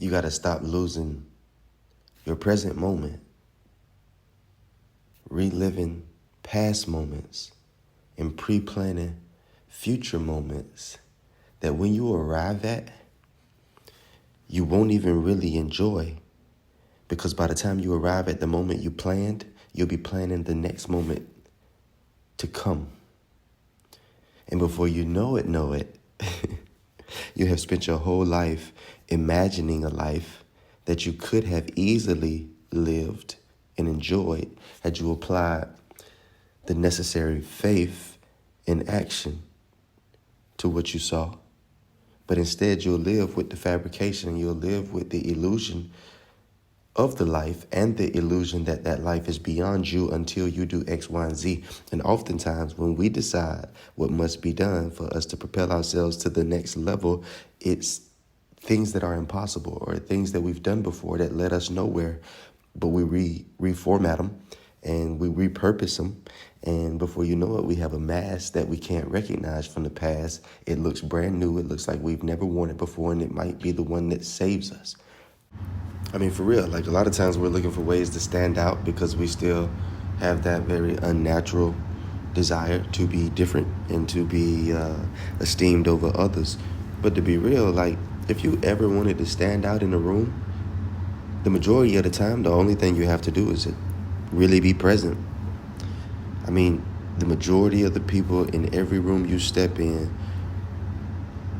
You got to stop losing your present moment, reliving past moments, and pre-planning future moments that when you arrive at, you won't even really enjoy, because by the time you arrive at the moment you planned, you'll be planning the next moment to come. And before you know it, you have spent your whole life imagining a life that you could have easily lived and enjoyed had you applied the necessary faith and action to what you saw. But instead, you'll live with the fabrication, you'll live with the illusion of the life and the illusion that that life is beyond you until you do X, Y, and Z. And oftentimes when we decide what must be done for us to propel ourselves to the next level, it's things that are impossible or things that we've done before that led us nowhere, but we reformat them and we repurpose them. And before you know it, we have a mask that we can't recognize from the past. It looks brand new. It looks like we've never worn it before, and it might be the one that saves us. I mean, for real, like a lot of times we're looking for ways to stand out because we still have that very unnatural desire to be different and to be esteemed over others. But to be real, like if you ever wanted to stand out in a room, the majority of the time, the only thing you have to do is really be present. I mean, the majority of the people in every room you step in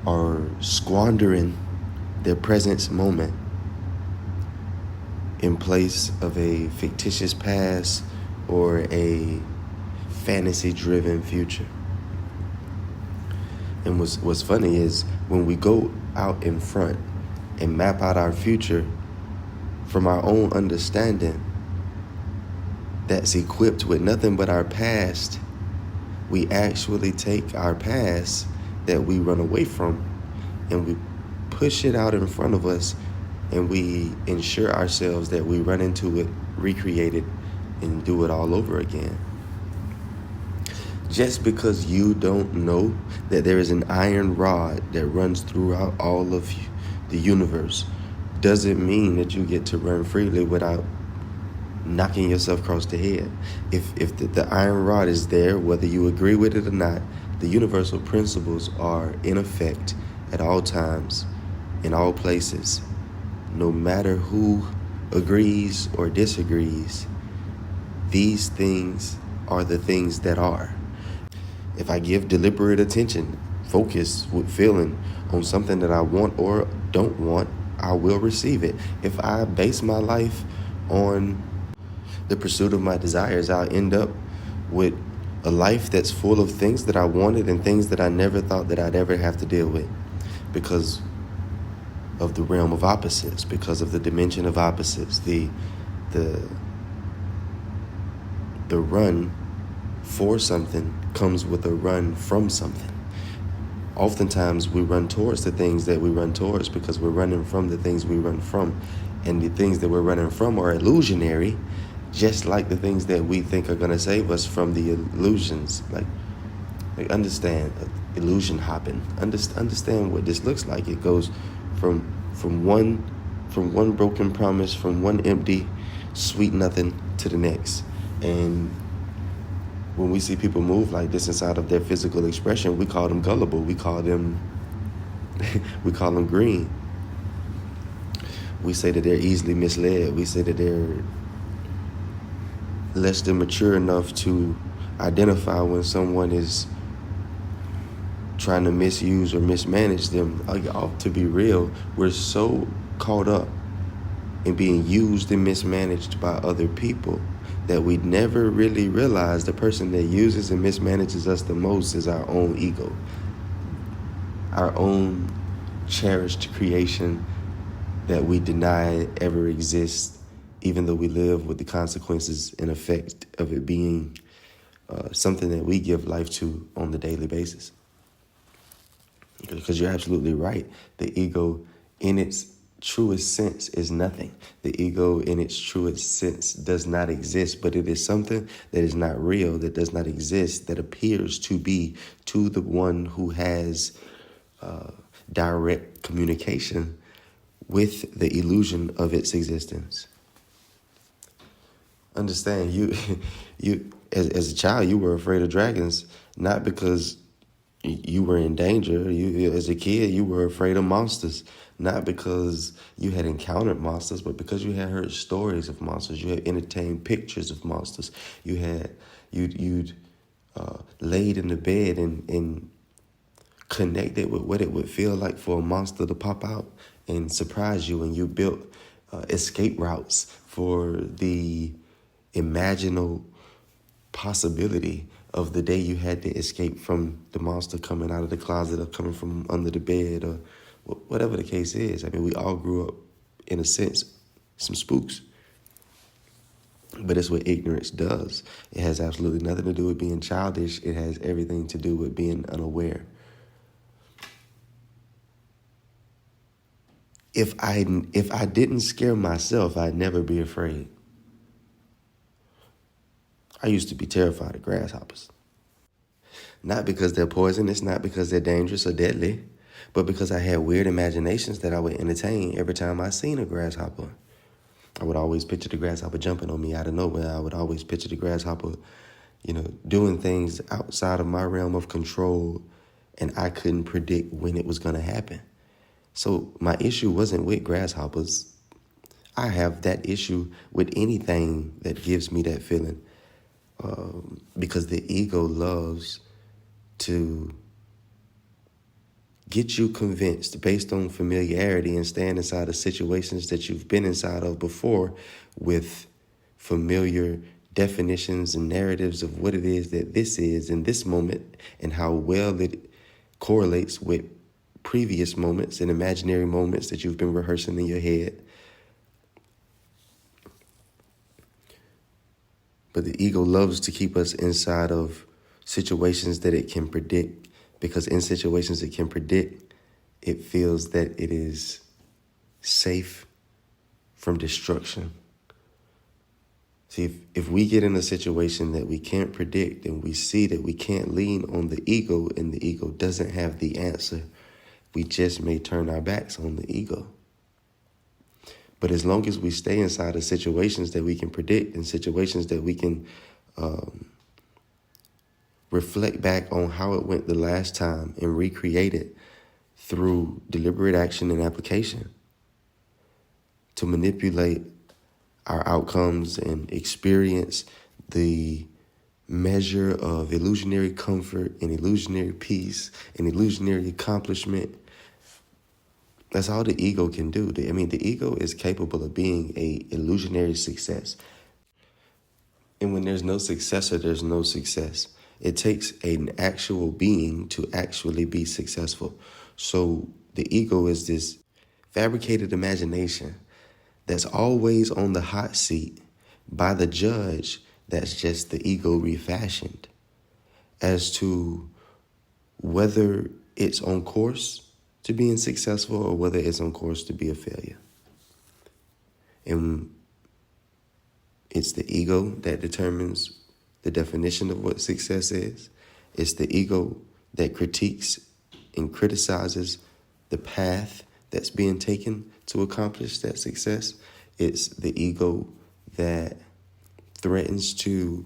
are squandering their presence moment in place of a fictitious past or a fantasy-driven future. And what's funny is when we go out in front and map out our future from our own understanding that's equipped with nothing but our past, we actually take our past that we run away from and we push it out in front of us, and we ensure ourselves that we run into it, recreate it, and do it all over again. Just because you don't know that there is an iron rod that runs throughout all of the universe doesn't mean that you get to run freely without knocking yourself across the head. If the iron rod is there, whether you agree with it or not, the universal principles are in effect at all times, in all places. No matter who agrees or disagrees, these things are the things that are. If I give deliberate attention, focus with feeling on something that I want or don't want, I will receive it. If I base my life on the pursuit of my desires, I'll end up with a life that's full of things that I wanted and things that I never thought that I'd ever have to deal with, because of the realm of opposites, because of the dimension of opposites, the run for something comes with a run from something. Oftentimes we run towards the things that we run towards because we're running from the things we run from, and the things that we're running from are illusionary, just like the things that we think are going to save us from the illusions. Like understand illusion hopping. Understand what this looks like. It goes from one broken promise, from one empty sweet nothing to the next. And when we see people move like this inside of their physical expression, we call them gullible. We call them green. We say that they're easily misled. We say that they're less than mature enough to identify when someone is trying to misuse or mismanage them. To be real, we're so caught up in being used and mismanaged by other people that we never really realize the person that uses and mismanages us the most is our own ego, our own cherished creation that we deny ever exists, even though we live with the consequences and effect of it being something that we give life to on the daily basis. Because you're absolutely right. The ego in its truest sense is nothing. The ego in its truest sense does not exist, but it is something that is not real, that does not exist, that appears to be to the one who has direct communication with the illusion of its existence. Understand, you as a child, you were afraid of dragons, not because you were in danger. You, as a kid, you were afraid of monsters, not because you had encountered monsters, but because you had heard stories of monsters. You had entertained pictures of monsters. You'd laid in the bed and connected with what it would feel like for a monster to pop out and surprise you, and you built escape routes for the imaginal possibility of the day you had to escape from the monster coming out of the closet or coming from under the bed or whatever the case is. I mean, we all grew up, in a sense, some spooks. But it's what ignorance does. It has absolutely nothing to do with being childish. It has everything to do with being unaware. If I didn't scare myself, I'd never be afraid. I used to be terrified of grasshoppers. Not because they're poisonous, not because they're dangerous or deadly, but because I had weird imaginations that I would entertain every time I seen a grasshopper. I would always picture the grasshopper jumping on me out of nowhere. I would always picture the grasshopper, doing things outside of my realm of control, and I couldn't predict when it was going to happen. So my issue wasn't with grasshoppers. I have that issue with anything that gives me that feeling. Because the ego loves to get you convinced based on familiarity and staying inside of situations that you've been inside of before with familiar definitions and narratives of what it is that this is in this moment and how well it correlates with previous moments and imaginary moments that you've been rehearsing in your head. But the ego loves to keep us inside of situations that it can predict, because in situations it can predict, it feels that it is safe from destruction. See, if we get in a situation that we can't predict and we see that we can't lean on the ego and the ego doesn't have the answer, we just may turn our backs on the ego. But as long as we stay inside of situations that we can predict and situations that we can reflect back on how it went the last time and recreate it through deliberate action and application to manipulate our outcomes and experience the measure of illusionary comfort and illusionary peace and illusionary accomplishment. That's all the ego can do. I mean, the ego is capable of being a illusionary success. And when there's no successor, there's no success. It takes an actual being to actually be successful. So the ego is this fabricated imagination that's always on the hot seat by the judge. That's just the ego refashioned as to whether it's on course to being successful or whether it's on course to be a failure. And it's the ego that determines the definition of what success is. It's the ego that critiques and criticizes the path that's being taken to accomplish that success. It's the ego that threatens to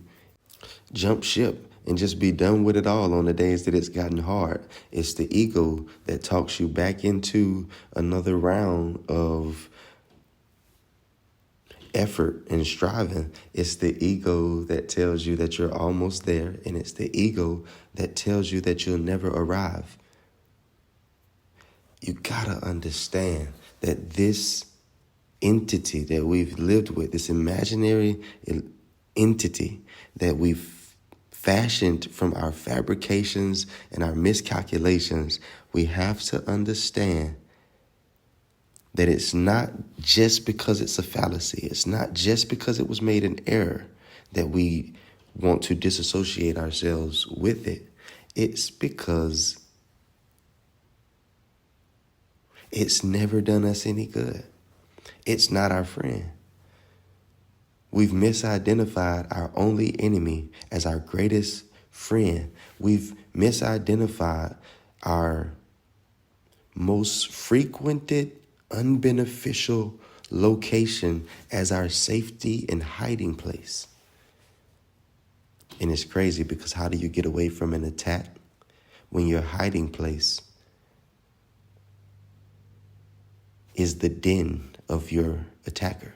jump ship and just be done with it all on the days that it's gotten hard. It's the ego that talks you back into another round of effort and striving. It's the ego that tells you that you're almost there, and it's the ego that tells you that you'll never arrive. You gotta understand that this entity that we've lived with, this imaginary entity that we've fashioned from our fabrications and our miscalculations, we have to understand that it's not just because it's a fallacy. It's not just because it was made in error that we want to disassociate ourselves with it. It's because it's never done us any good. It's not our friend. We've misidentified our only enemy as our greatest friend. We've misidentified our most frequented unbeneficial location as our safety and hiding place. And it's crazy because how do you get away from an attack when your hiding place is the den of your attacker?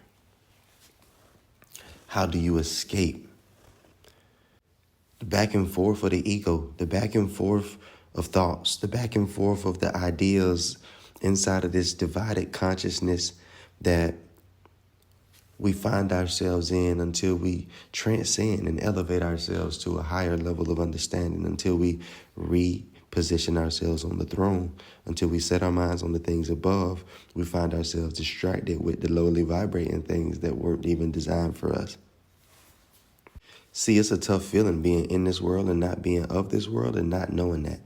How do you escape the back and forth of the ego, the back and forth of thoughts, the back and forth of the ideas inside of this divided consciousness that we find ourselves in until we transcend and elevate ourselves to a higher level of understanding, until we reposition ourselves on the throne, until we set our minds on the things above. We find ourselves distracted with the lowly vibrating things that weren't even designed for us. See, it's a tough feeling being in this world and not being of this world and not knowing that.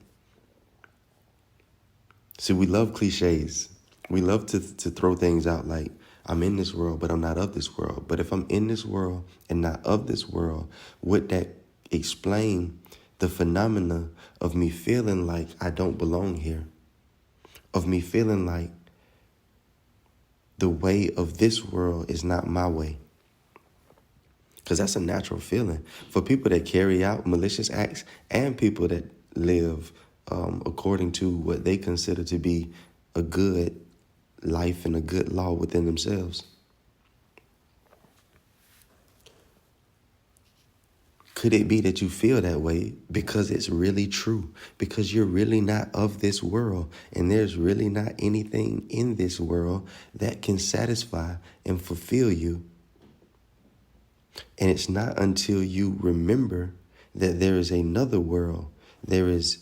See, we love cliches. We love to throw things out like, I'm in this world, but I'm not of this world. But if I'm in this world and not of this world, would that explain the phenomena of me feeling like I don't belong here? Of me feeling like the way of this world is not my way? Because that's a natural feeling for people that carry out malicious acts and people that live according to what they consider to be a good life and a good law within themselves. Could it be that you feel that way because it's really true? Because you're really not of this world, and there's really not anything in this world that can satisfy and fulfill you. And it's not until you remember that there is another world, there is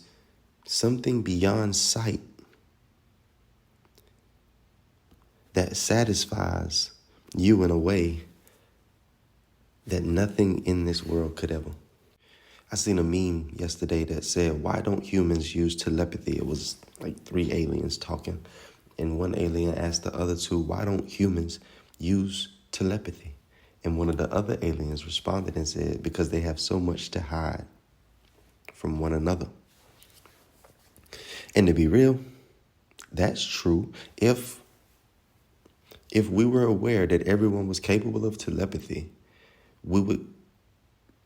something beyond sight that satisfies you in a way that nothing in this world could ever. I seen a meme yesterday that said, why don't humans use telepathy? It was like 3 aliens talking. And one alien asked the other 2, why don't humans use telepathy? And one of the other aliens responded and said, because they have so much to hide from one another. And to be real, that's true. If we were aware that everyone was capable of telepathy, we would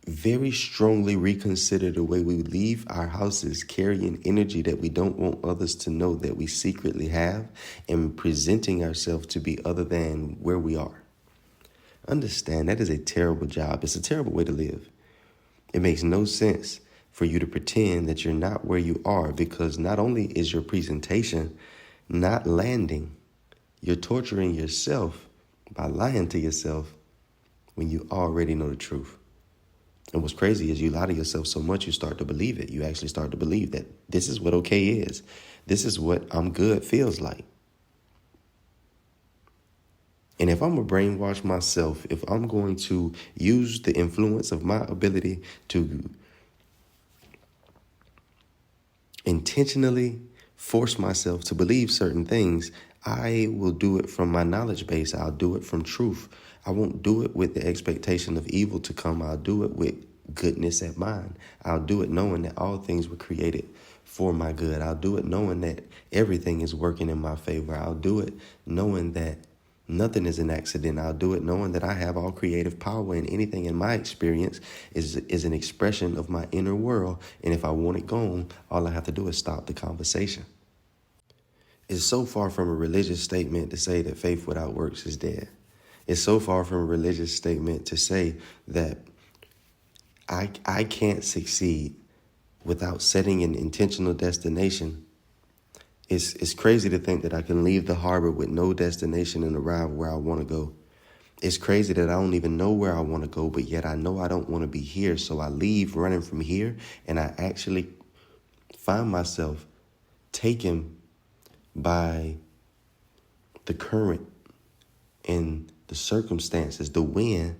very strongly reconsider the way we leave our houses carrying energy that we don't want others to know that we secretly have, and presenting ourselves to be other than where we are. Understand, that is a terrible job. It's a terrible way to live. It makes no sense for you to pretend that you're not where you are, because not only is your presentation not landing, you're torturing yourself by lying to yourself when you already know the truth. And what's crazy is you lie to yourself so much you start to believe it. You actually start to believe that this is what okay is. This is what I'm good feels like. And if I'm going to brainwash myself, if I'm going to use the influence of my ability to intentionally force myself to believe certain things, I will do it from my knowledge base. I'll do it from truth. I won't do it with the expectation of evil to come. I'll do it with goodness at mind. I'll do it knowing that all things were created for my good. I'll do it knowing that everything is working in my favor. I'll do it knowing that nothing is an accident. I'll do it knowing that I have all creative power, and anything in my experience is an expression of my inner world. And if I want it gone, all I have to do is stop the conversation. It's so far from a religious statement to say that faith without works is dead. It's so far from a religious statement to say that I can't succeed without setting an intentional destination. It's crazy to think that I can leave the harbor with no destination and arrive where I want to go. It's crazy that I don't even know where I want to go, but yet I know I don't want to be here. So I leave running from here, and I actually find myself taken by the current and the circumstances, the wind,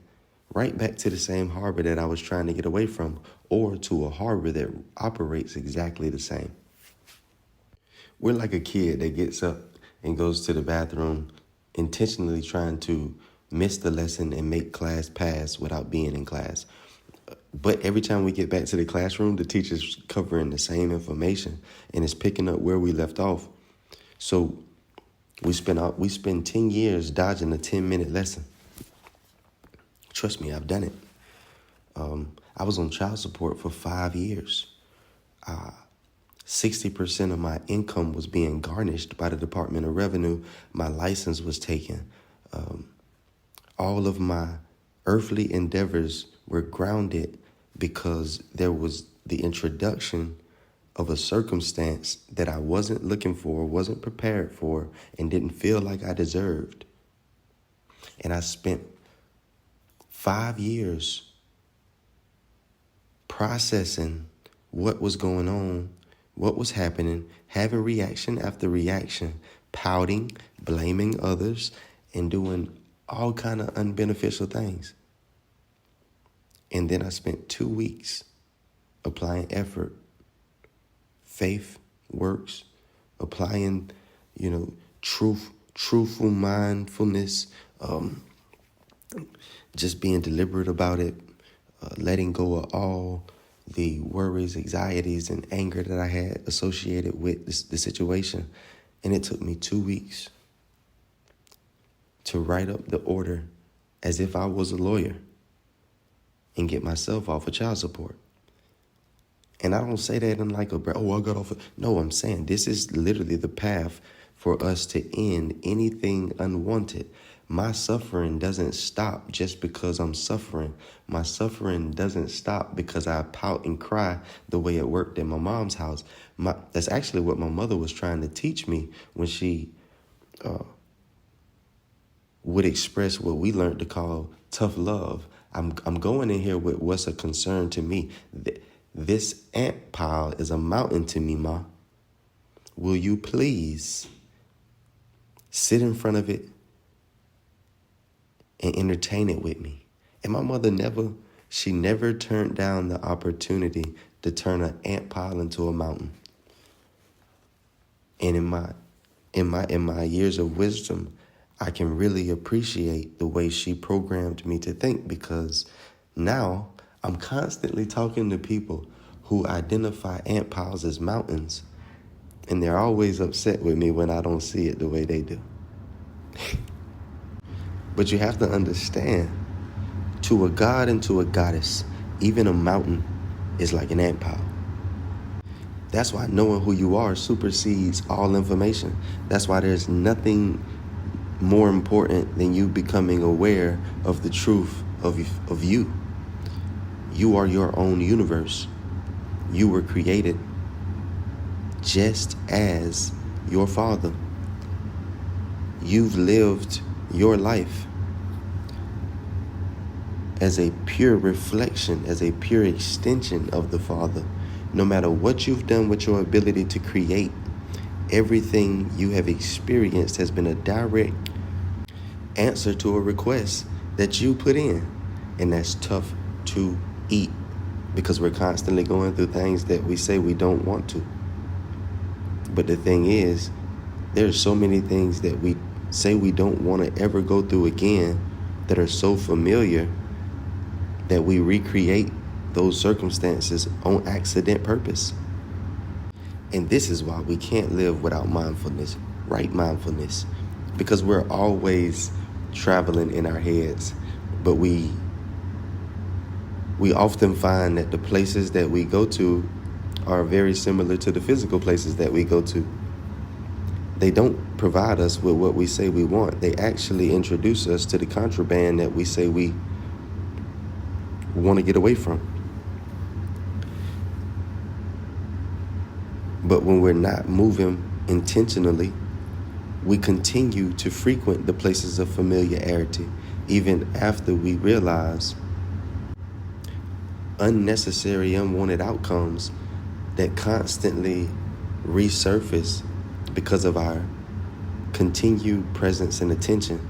right back to the same harbor that I was trying to get away from, or to a harbor that operates exactly the same. We're like a kid that gets up and goes to the bathroom intentionally trying to miss the lesson and make class pass without being in class. But every time we get back to the classroom, the teacher's covering the same information and is picking up where we left off. So We spend 10 years dodging a 10-minute lesson. Trust me, I've done it. I was on child support for 5 years. 60% of my income was being garnished by the Department of Revenue. My license was taken. All of my earthly endeavors were grounded because there was the introduction of a circumstance that I wasn't looking for, wasn't prepared for, and didn't feel like I deserved. And I spent 5 years processing what was going on, what was happening, having reaction after reaction, pouting, blaming others, and doing all kind of unbeneficial things. And then I spent 2 weeks applying effort, faith, works, applying, truthful mindfulness, just being deliberate about it, letting go of all the worries, anxieties, and anger that I had associated with the situation. And it took me 2 weeks to write up the order as if I was a lawyer and get myself off of child support. And I don't say that in like I got off. No, I'm saying this is literally the path for us to end anything unwanted. My suffering doesn't stop just because I'm suffering. My suffering doesn't stop because I pout and cry the way it worked in my mom's house. That's actually what my mother was trying to teach me when she would express what we learned to call tough love. I'm going in here with what's a concern to me. This ant pile is a mountain to me, Ma. Will you please sit in front of it and entertain it with me? And my mother never turned down the opportunity to turn an ant pile into a mountain. And in my years of wisdom, I can really appreciate the way she programmed me to think, because now I'm constantly talking to people who identify ant piles as mountains, and they're always upset with me when I don't see it the way they do. But you have to understand, to a god and to a goddess, even a mountain is like an ant pile. That's why knowing who you are supersedes all information. That's why there's nothing more important than you becoming aware of the truth of you. You are your own universe. You were created just as your Father. You've lived your life as a pure reflection, as a pure extension of the Father. No matter what you've done with your ability to create, everything you have experienced has been a direct answer to a request that you put in. And that's tough to eat, because we're constantly going through things that we say we don't want to. But the thing is, there's so many things that we say we don't want to ever go through again that are so familiar that we recreate those circumstances on accident purpose. And this is why we can't live without mindfulness, right mindfulness, because we're always traveling in our heads. But we often find that the places that we go to are very similar to the physical places that we go to. They don't provide us with what we say we want. They actually introduce us to the contraband that we say we want to get away from. But when we're not moving intentionally, we continue to frequent the places of familiarity, even after we realize unnecessary, unwanted outcomes that constantly resurface because of our continued presence and attention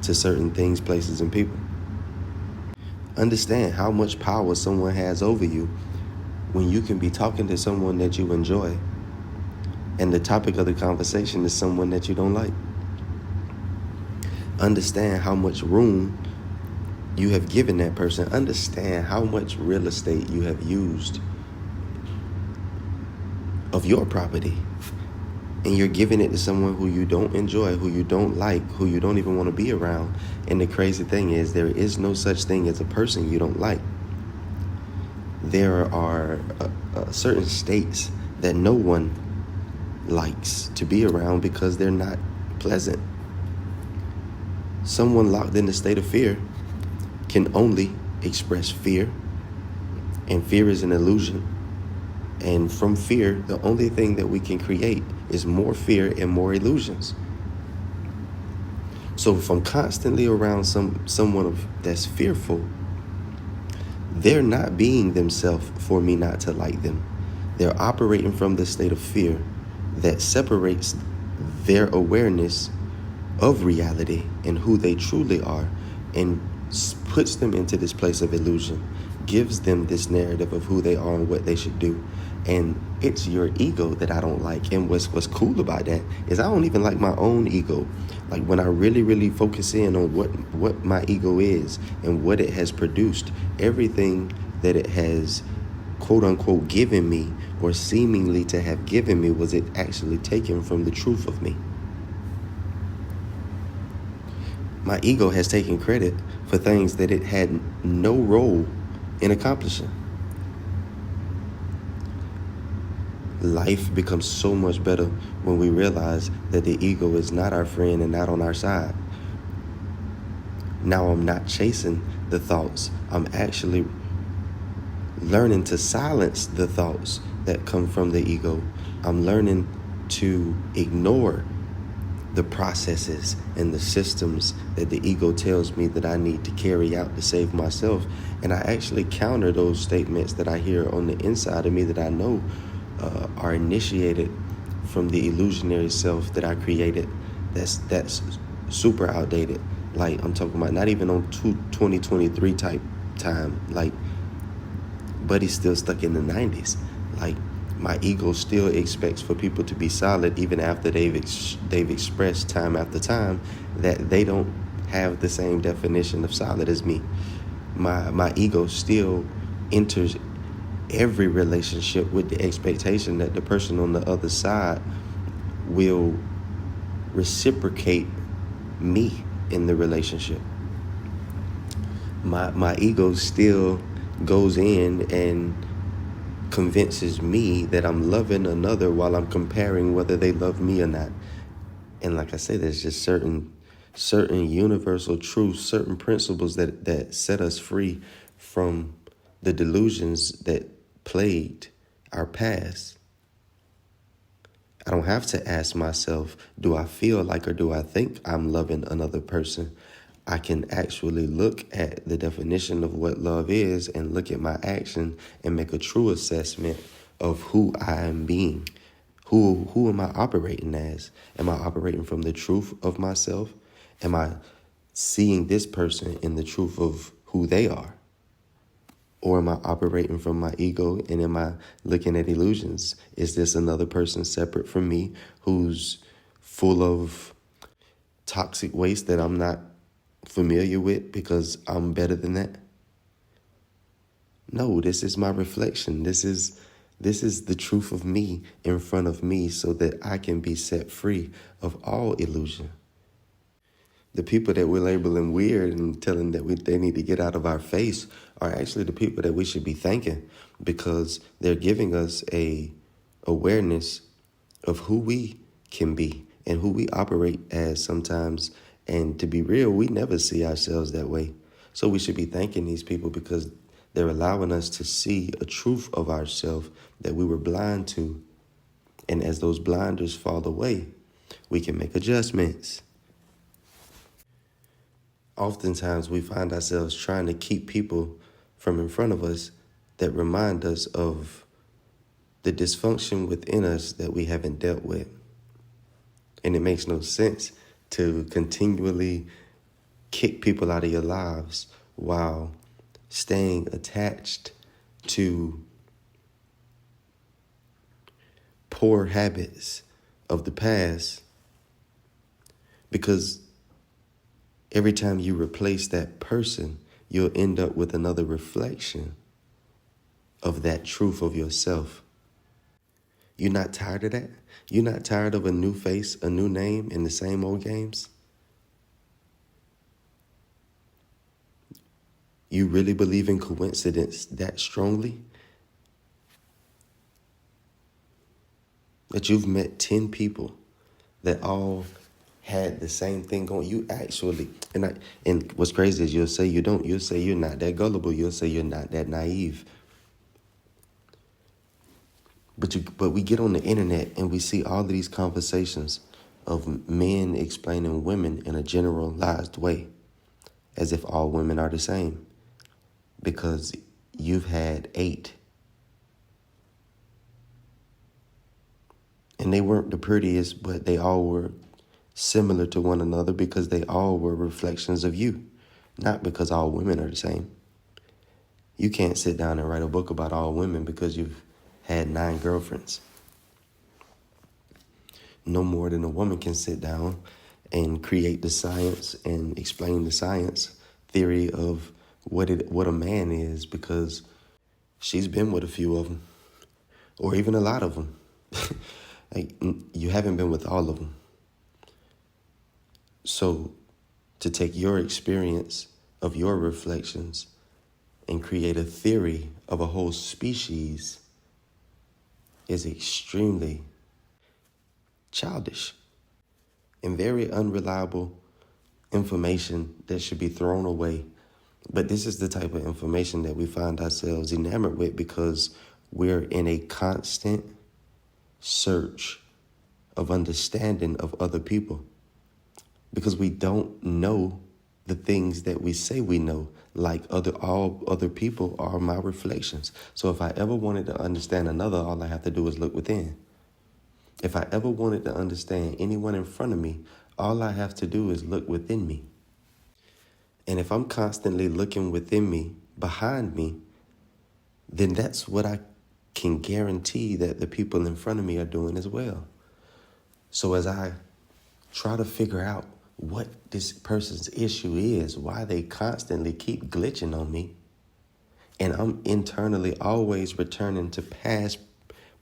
to certain things, places, and people. Understand how much power someone has over you when you can be talking to someone that you enjoy and the topic of the conversation is someone that you don't like. Understand how much room you have given that person. Understand how much real estate you have used of your property and you're giving it to someone who you don't enjoy, who you don't like, who you don't even want to be around. And the crazy thing is, there is no such thing as a person you don't like. There are certain states that no one likes to be around because they're not pleasant. Someone locked in a state of fear can only express fear, and fear is an illusion. And from fear, the only thing that we can create is more fear and more illusions. So if I'm constantly around someone that's fearful, they're not being themselves for me not to like them. They're operating from the state of fear that separates their awareness of reality and who they truly are, and puts them into this place of illusion, gives them this narrative of who they are and what they should do. And it's your ego that I don't like. And what's cool about that is I don't even like my own ego. Like when I really focus in on what my ego is and what it has produced, everything that it has quote unquote given me, or seemingly to have given me, was it actually taken from the truth of me. My ego has taken credit for things that it had no role in accomplishing. Life becomes so much better when we realize that the ego is not our friend and not on our side. Now I'm not chasing the thoughts. I'm actually learning to silence the thoughts that come from the ego. I'm learning to ignore the processes and the systems that the ego tells me that I need to carry out to save myself. And I actually counter those statements that I hear on the inside of me that I know are initiated from the illusionary self that I created. That's super outdated. Like I'm talking about not even on 2023 type time. Like, but he's still stuck in the 90s. Like my ego still expects for people to be solid even after they've expressed time after time that they don't have the same definition of solid as me. My ego still enters every relationship with the expectation that the person on the other side will reciprocate me in the relationship. My ego still goes in and convinces me that I'm loving another while I'm comparing whether they love me or not. And like I said, there's just certain universal truths, certain principles that set us free from the delusions that plagued our past. I don't have to ask myself, do I feel like or do I think I'm loving another person? I can actually look at the definition of what love is and look at my action and make a true assessment of who I am being. Who am I operating as? Am I operating from the truth of myself? Am I seeing this person in the truth of who they are? Or am I operating from my ego, and am I looking at illusions? Is this another person separate from me who's full of toxic waste that I'm not familiar with because I'm better than that? No, this is my reflection. This is the truth of me in front of me so that I can be set free of all illusion. The people that we're labeling weird and telling that they need to get out of our face are actually the people that we should be thanking, because they're giving us a awareness of who we can be and who we operate as sometimes. And to be real, we never see ourselves that way. So we should be thanking these people because they're allowing us to see a truth of ourselves that we were blind to. And as those blinders fall away, we can make adjustments. Oftentimes we find ourselves trying to keep people from in front of us that remind us of the dysfunction within us that we haven't dealt with. And it makes no sense to continually kick people out of your lives while staying attached to poor habits of the past, because every time you replace that person, you'll end up with another reflection of that truth of yourself. You're not tired of that? You're not tired of a new face, a new name, and the same old games? You really believe in coincidence that strongly? That you've met 10 people that all had the same thing going. You actually, and what's crazy is you'll say you don't. You'll say you're not that gullible. You'll say you're not that naive. But we get on the internet and we see all of these conversations of men explaining women in a generalized way, as if all women are the same, because you've had 8. And they weren't the prettiest, but they all were similar to one another because they all were reflections of you, not because all women are the same. You can't sit down and write a book about all women because you've had 9 girlfriends. No more than a woman can sit down and create the science and explain the science theory of what a man is, because she's been with a few of them, or even a lot of them. Like, you haven't been with all of them. So to take your experience of your reflections and create a theory of a whole species is extremely childish and very unreliable information that should be thrown away. But this is the type of information that we find ourselves enamored with because we're in a constant search of understanding of other people, because we don't know the things that we say we know. Like all other people are my reflections. So if I ever wanted to understand another, all I have to do is look within. If I ever wanted to understand anyone in front of me, all I have to do is look within me. And if I'm constantly looking within me, behind me, then that's what I can guarantee that the people in front of me are doing as well. So as I try to figure out what this person's issue is, why they constantly keep glitching on me, and I'm internally always returning to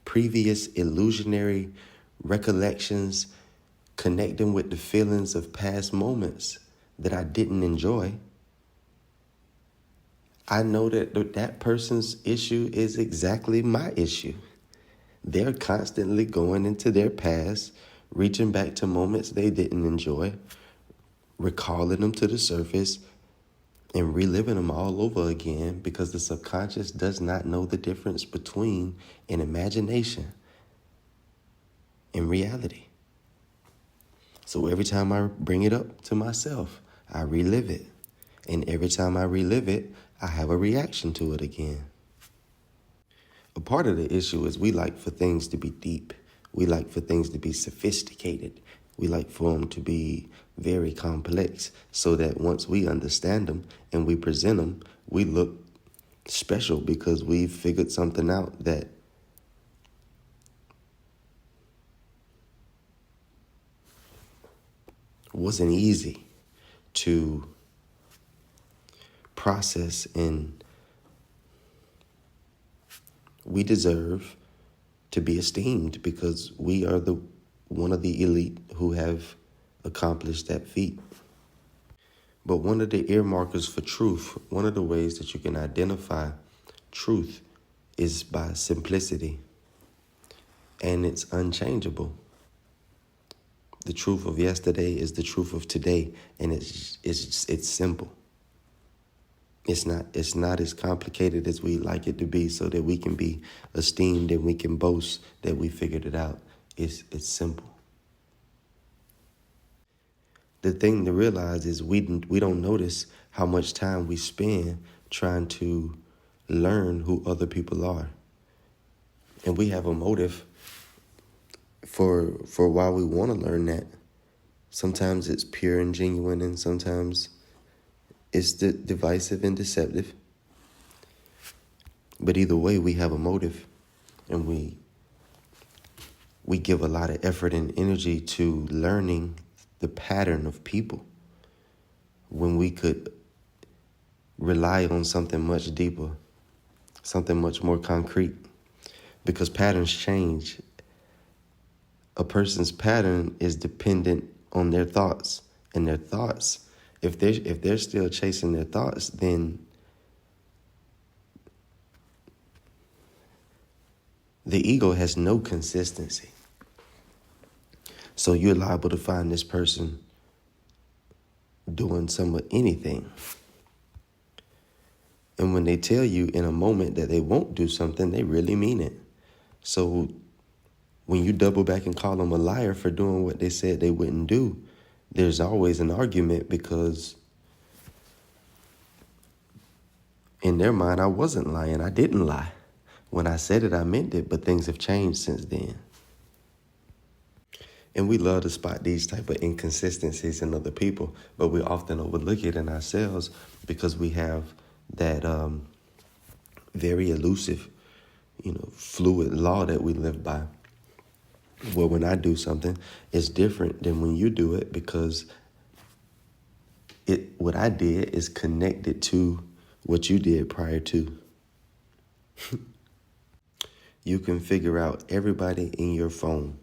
previous illusionary recollections, connecting with the feelings of past moments that I didn't enjoy, I know that that person's issue is exactly my issue. They're constantly going into their past, reaching back to moments they didn't enjoy, recalling them to the surface, and reliving them all over again, because the subconscious does not know the difference between an imagination and reality. So every time I bring it up to myself, I relive it. And every time I relive it, I have a reaction to it again. A part of the issue is we like for things to be deep. We like for things to be sophisticated. We like for them to be very complex, so that once we understand them and we present them, we look special because we've figured something out that wasn't easy to process, and we deserve to be esteemed because we are one of the elite who have accomplished that feat. But one of the earmarkers for truth, one of the ways that you can identify truth, is by simplicity, and it's unchangeable. The truth of yesterday is the truth of today, and it's simple. It's not as complicated as we like it to be, so that we can be esteemed and we can boast that we figured it out. It's simple. The thing to realize is we don't notice how much time we spend trying to learn who other people are, and we have a motive for why we want to learn that. Sometimes it's pure and genuine, and sometimes it's divisive and deceptive. But either way, we have a motive, and we give a lot of effort and energy to learning the pattern of people, when we could rely on something much deeper, something much more concrete, because patterns change. A person's pattern is dependent on their thoughts, and their thoughts, if they're still chasing their thoughts, then the ego has no consistency. So you're liable to find this person doing some of anything. And when they tell you in a moment that they won't do something, they really mean it. So when you double back and call them a liar for doing what they said they wouldn't do, there's always an argument, because in their mind, I wasn't lying. I didn't lie. When I said it, I meant it, but things have changed since then. And we love to spot these type of inconsistencies in other people, but we often overlook it in ourselves because we have that very elusive, fluid law that we live by. Well, when I do something, it's different than when you do it, because what I did is connected to what you did prior to. You can figure out everybody in your phone,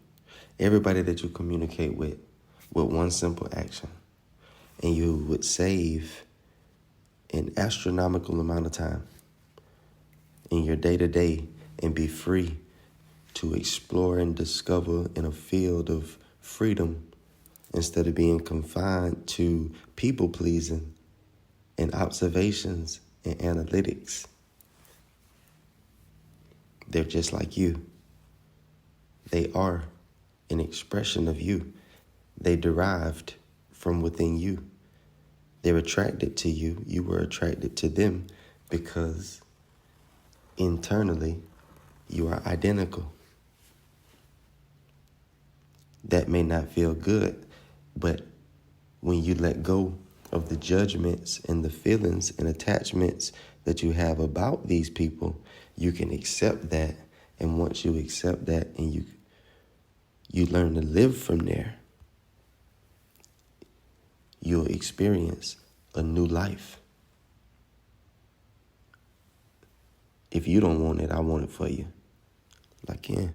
everybody that you communicate with one simple action. And you would save an astronomical amount of time in your day-to-day and be free to explore and discover in a field of freedom, instead of being confined to people-pleasing and observations and analytics. They're just like you. They are an expression of you. They derived from within you. They're attracted to you. You were attracted to them because internally you are identical. That may not feel good, but when you let go of the judgments and the feelings and attachments that you have about these people, you can accept that. And once you accept that and you learn to live from there, you'll experience a new life. If you don't want it, I want it for you. I can.